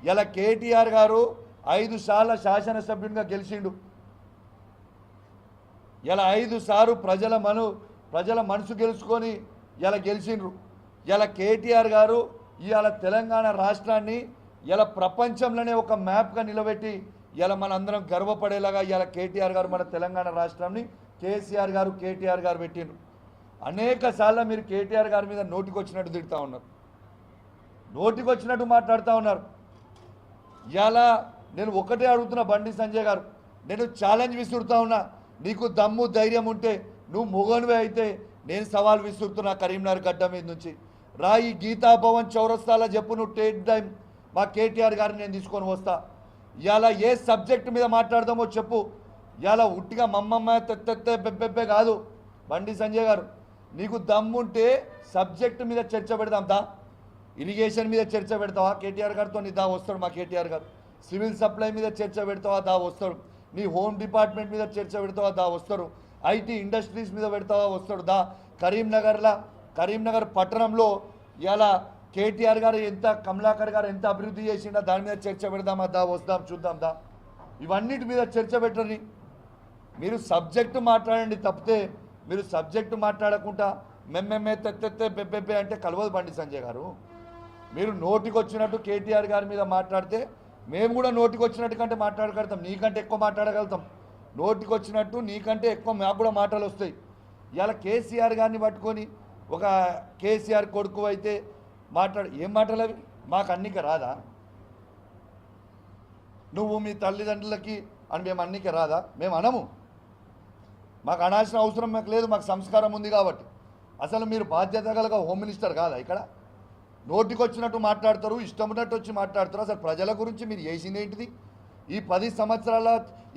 ఇలా కేటీఆర్ గారు 5 సార్ల శాసనసభ్యునిగా గెలిచిండు. ఇలా 5 సార్లు ప్రజల మనసు గెలుచుకొని ఇలా గెలిచిండ్రు. ఇలా కేటీఆర్ గారు ఇవాళ తెలంగాణ రాష్ట్రాన్ని ఇలా ప్రపంచంలోనే ఒక మ్యాప్గా నిలబెట్టి ఇలా మనందరం గర్వపడేలాగా ఇలా కేటీఆర్ గారు మన తెలంగాణ రాష్ట్రాన్ని కేసీఆర్ గారు కేటీఆర్ గారు పెట్టిండ్రు. అనేక సార్లు మీరు కేటీఆర్ గారి మీద నోటికొచ్చినట్టు తిడుతూ ఉన్నారు, నోటికొచ్చినట్టు మాట్లాడుతూ ఉన్నారు. ఇలా నేను ఒకటే అడుగుతున్నా బండి సంజయ్ గారు, నేను ఛాలెంజ్ విసురుతా ఉన్నా. నీకు దమ్ము ధైర్యం ఉంటే నువ్వు మొగనివే అయితే నేను సవాల్ విసురుతున్నా కరీంనగర్ గడ్డ మీద నుంచి రా. ఈ గీతా భవన్ చౌరస్తాలో చెప్పు, నువ్వు టేక్ టైం మా కేటీఆర్ గారిని నేను తీసుకొని వస్తా. ఇలా ఏ సబ్జెక్టు మీద మాట్లాడదామో చెప్పు. ఇలా ఉట్టిగా మమ్మమ్మ తెత్తెత్తే బెబ్బెబ్బే కాదు. బండి సంజయ్ గారు, నీకు దమ్ముంటే సబ్జెక్టు మీద చర్చ పెడదాం దా. ఇరిగేషన్ మీద చర్చ పెడతావా కేటీఆర్ గారితో? దా వస్తాడు మా కేటీఆర్ గారు. సివిల్ సప్లై మీద చర్చ పెడతావా? దా వస్తాడు. నీ హోమ్ డిపార్ట్మెంట్ మీద చర్చ పెడతావా? దా వస్తారు. ఐటీ ఇండస్ట్రీస్ మీద పెడతావా? వస్తాడు. దా. కరీంనగర్ పట్టణంలో ఇలా కేటీఆర్ గారు ఎంత, కమలాకర్ గారు ఎంత అభివృద్ధి చేసిండా దాని మీద చర్చ పెడదామా? దా వస్తాం, చూద్దాం దా. ఇవన్నిటి మీద చర్చ పెట్టండి. మీరు సబ్జెక్టు మాట్లాడండి తప్పితే మీరు సబ్జెక్టు మాట్లాడకుండా మెమ్మెమ్మే తెత్తెత్తే బెబ్బెబ్బే అంటే కలవదు బండి సంజయ్ గారు. మీరు నోటికొచ్చినట్టు కేటీఆర్ గారి మీద మాట్లాడితే మేము కూడా నోటికొచ్చినట్టు కంటే మాట్లాడగలుగుతాం, నీకంటే ఎక్కువ మాట్లాడగలుగుతాం. నోటికొచ్చినట్టు నీకంటే ఎక్కువ మాకు కూడా మాటలు వస్తాయి. ఇలా కేసీఆర్ గారిని పట్టుకొని ఒక కేసీఆర్ కొడుకు అయితే ఏం మాటలు అవి? మాకు అన్నిక రాదా? నువ్వు మీ తల్లిదండ్రులకి అని మేము అన్నిక రాదా? మేము అనము. మాకు అనాల్సిన అవసరం మాకు లేదు, మాకు సంస్కారం ఉంది కాబట్టి. అసలు మీరు బాధ్యత గల హోమ్ మినిస్టర్ కాదా? ఇక్కడ నోటికొచ్చినట్టు మాట్లాడతారు, ఇష్టం ఉన్నట్టు వచ్చి మాట్లాడతారు. అసలు ప్రజల గురించి మీరు చేసింది ఏంటిది? ఈ 10 సంవత్సరాల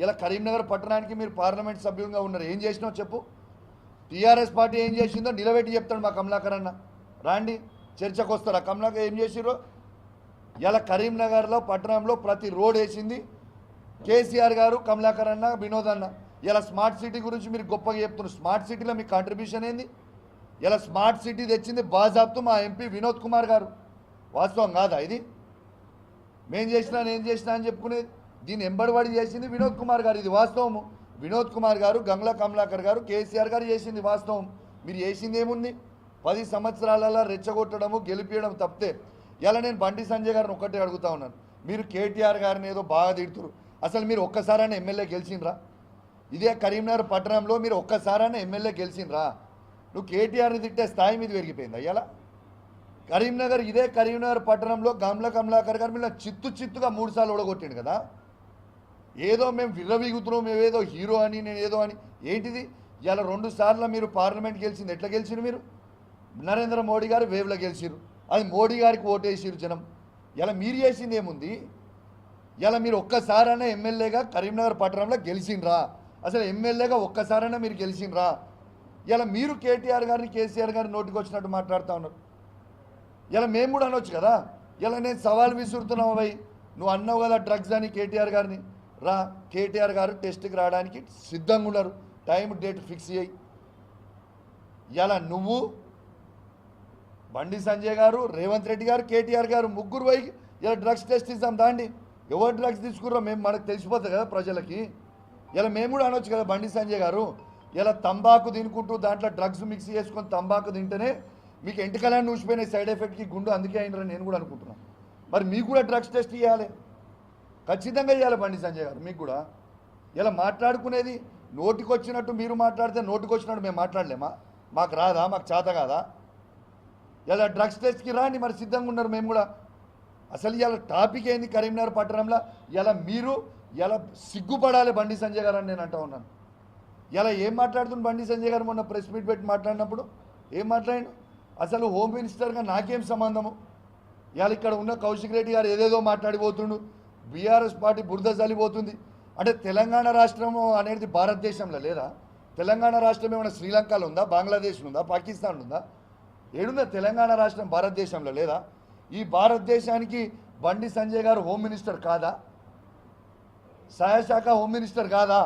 ఇలా కరీంనగర్ పట్టణానికి మీరు పార్లమెంట్ సభ్యులుగా ఉన్నారు, ఏం చేసినావు చెప్పు. టీఆర్ఎస్ పార్టీ ఏం చేసిందో నిలబెట్టి చెప్తాడు మా కమలాకర్ అన్న. రాండి చర్చకు వస్తారా? కమలాకర్ ఏం చేసిరో ఇలా కరీంనగర్లో పట్టణంలో ప్రతి రోడ్ వేసింది కేసీఆర్ గారు, కమలాకర్ అన్న, వినోద్ అన్న. ఇలా స్మార్ట్ సిటీ గురించి మీరు గొప్పగా చెప్తున్నారు. స్మార్ట్ సిటీలో మీ కాంట్రిబ్యూషన్ ఏంది? ఇలా స్మార్ట్ సిటీ తెచ్చింది బాజాబ్తు మా ఎంపీ వినోద్ కుమార్ గారు. వాస్తవం కాదా ఇది? నేను చేసినా అని చెప్పుకునేది. దీన్ని ఎంబడివాడి చేసింది వినోద్ కుమార్ గారు, ఇది వాస్తవము. వినోద్ కుమార్ గారు, గంగ్ల కమలాకర్ గారు, కేసీఆర్ గారు చేసింది వాస్తవం. మీరు చేసింది ఏముంది? 10 సంవత్సరాలలో రెచ్చగొట్టడము, గెలిపించడం తప్పితే. ఇలా నేను బండి సంజయ్ గారిని ఒక్కటే అడుగుతా ఉన్నాను, మీరు కేటీఆర్ గారిని ఏదో బాగా తిడుతురు. అసలు మీరు ఒక్కసారైనా ఎమ్మెల్యే గెలిచిండ్రా? ఇదే కరీంనగర్ పట్టణంలో మీరు ఒక్కసారైనా ఎమ్మెల్యే గెలిచిండ్రా? నువ్వు కేటీఆర్ని తిట్టే స్థాయి మీద పెరిగిపోయింది అయ్యాలా. ఇదే కరీంనగర్ పట్టణంలో గంగ్ల కమలాకర్ గారు మీరు చిత్తుగా 3 సార్లు ఓడగొట్టిండు కదా. ఏదో మేము విర్రవీగుతున్నాం, మేమేదో హీరో అని, నేను ఏదో అని. ఏంటిది? ఇలా 2 సార్లు మీరు పార్లమెంట్ గెలిచింది. ఎట్లా గెలిచిరు మీరు? నరేంద్ర మోడీ గారు వేవ్లో గెలిచిరు, అది మోడీ గారికి ఓటేసిరు జనం. ఇలా మీరు చేసింది ఏముంది? ఇలా మీరు ఒక్కసారైనా ఎమ్మెల్యేగా కరీంనగర్ పట్టణంలో గెలిచిండ్రా? అసలు ఎమ్మెల్యేగా ఒక్కసారైనా మీరు గెలిచిండ్రా? ఇలా మీరు కేటీఆర్ గారిని, కేసీఆర్ గారిని నోటికి మాట్లాడుతూ ఉన్నారు. ఇలా మేము కూడా అనొచ్చు కదా. ఇలా నేను సవాల్ విసురుతున్నావు భయ్, నువ్వు అన్నావు కదా డ్రగ్స్ అని కేటీఆర్ గారిని. రా, కేటీఆర్ గారు టెస్ట్కి రావడానికి సిద్ధంగా ఉన్నారు, టైం డేట్ ఫిక్స్ చేయి. ఇలా నువ్వు, బండి సంజయ్ గారు, రేవంత్ రెడ్డి గారు, కేటీఆర్ గారు ముగ్గురు పోయి ఇలా డ్రగ్స్ టెస్ట్ ఇస్తాం దాండి. ఎవరు డ్రగ్స్ తీసుకుర్రో మేము మనకు తెలిసిపోతుంది కదా ప్రజలకి. ఇలా మేము కూడా అనొచ్చు కదా బండి సంజయ్ గారు, ఇలా తంబాకు తినుకుంటూ దాంట్లో డ్రగ్స్ మిక్స్ చేసుకొని తంబాకు తింటేనే మీకు ఎంటికలని ఊసిపోయిన సైడ్ ఎఫెక్ట్కి గుండు అందుకే అయినరని నేను కూడా అనుకుంటున్నాను. మరి మీకు కూడా డ్రగ్స్ టెస్ట్ చేయాలి, ఖచ్చితంగా చేయాలి బండి సంజయ్ గారు. మీకు కూడా ఇలా మాట్లాడుకునేది నోటికొచ్చినట్టు మీరు మాట్లాడితే నోటికొచ్చినట్టు మేము మాట్లాడలేమా? మాకు రాదా? మాకు చేత కాదా? ఇలా డ్రగ్స్ టెస్ట్కి రాండి, మరి సిద్ధంగా ఉన్నారు మేము కూడా. అసలు ఇలా టాపిక్ ఏంది కరీంనగర్ పట్టణంలో? ఇలా మీరు ఇలా సిగ్గుపడాలి బండి సంజయ్ గారు అని నేను అంటూ ఉన్నాను. ఇలా ఏం మాట్లాడుతుంది బండి సంజయ్ గారు? మొన్న ప్రెస్ మీట్ పెట్టి మాట్లాడినప్పుడు ఏం మాట్లాడాడు? అసలు హోమ్ మినిస్టర్గా నాకేం సంబంధము? ఇవాళ ఇక్కడ ఉన్న కౌశిక్ రెడ్డి గారు ఏదేదో మాట్లాడిపోతుండు, బీఆర్ఎస్ పార్టీ బురద చల్లిపోతుంది. అంటే తెలంగాణ రాష్ట్రం అనేది భారతదేశంలో లేదా? తెలంగాణ రాష్ట్రం ఏమైనా శ్రీలంకలో ఉందా, బంగ్లాదేశ్ ఉందా, పాకిస్తాన్ ఉందా? ఏడుందా తెలంగాణ రాష్ట్రం? భారతదేశంలో లేదా? ఈ భారతదేశానికి బండి సంజయ్ గారు హోమ్ మినిస్టర్ కాదా? సహాయశాఖ హోమ్ మినిస్టర్ కాదా?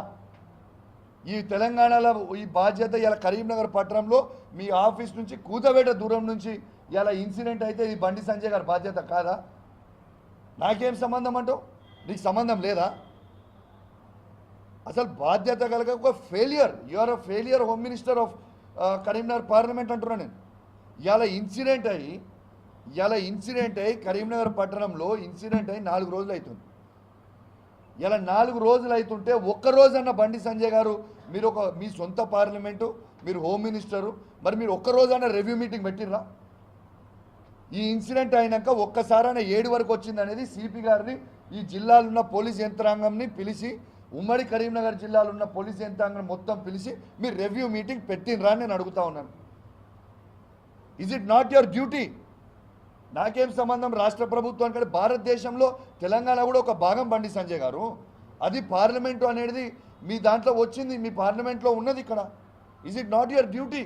ఈ తెలంగాణలో ఈ బాధ్యత ఇలా కరీంనగర్ పట్టణంలో మీ ఆఫీస్ నుంచి కూతవేట దూరం నుంచి ఇలా ఇన్సిడెంట్ అయితే ఇది బండి సంజయ్ గారి బాధ్యత కాదా? నాకేం సంబంధం అంటావు? నీకు సంబంధం లేదా? అసలు బాధ్యత కలగ ఒక failure. You are a failure home minister of Karimnagar parliament అంటున్నా నేను. ఇవాళ ఇన్సిడెంట్ అయ్యి కరీంనగర్ పట్టణంలో ఇన్సిడెంట్ అయ్యి 4 రోజులు అవుతుంది. ఇలా 4 రోజులు అవుతుంటే ఒక్కరోజన్న బండి సంజయ్ గారు, మీరు మీ సొంత పార్లమెంటు, మీరు హోమ్ మినిస్టరు, మరి మీరు ఒక్కరోజన్న రివ్యూ మీటింగ్ పెట్టిర్రా? ఈ ఇన్సిడెంట్ అయినాక ఒక్కసారైనా 7 వరకు వచ్చింది అనేది సిపి గారిని, ఈ జిల్లాలో ఉన్న పోలీస్ యంత్రాంగంని పిలిచి, ఉమ్మడి కరీంనగర్ జిల్లాలో ఉన్న పోలీస్ యంత్రాంగం మొత్తం పిలిచి మీరు రివ్యూ మీటింగ్ పెట్టినరా అని నేను అడుగుతా ఉన్నాను. Is it not your duty? నాకేం సంబంధం రాష్ట్ర ప్రభుత్వానికి? భారతదేశంలో తెలంగాణ కూడా ఒక భాగం బండి సంజయ్ గారు. అది పార్లమెంటు అనేది మీ దాంట్లో వచ్చింది, మీ పార్లమెంట్లో ఉన్నది ఇక్కడ. Is it not your duty?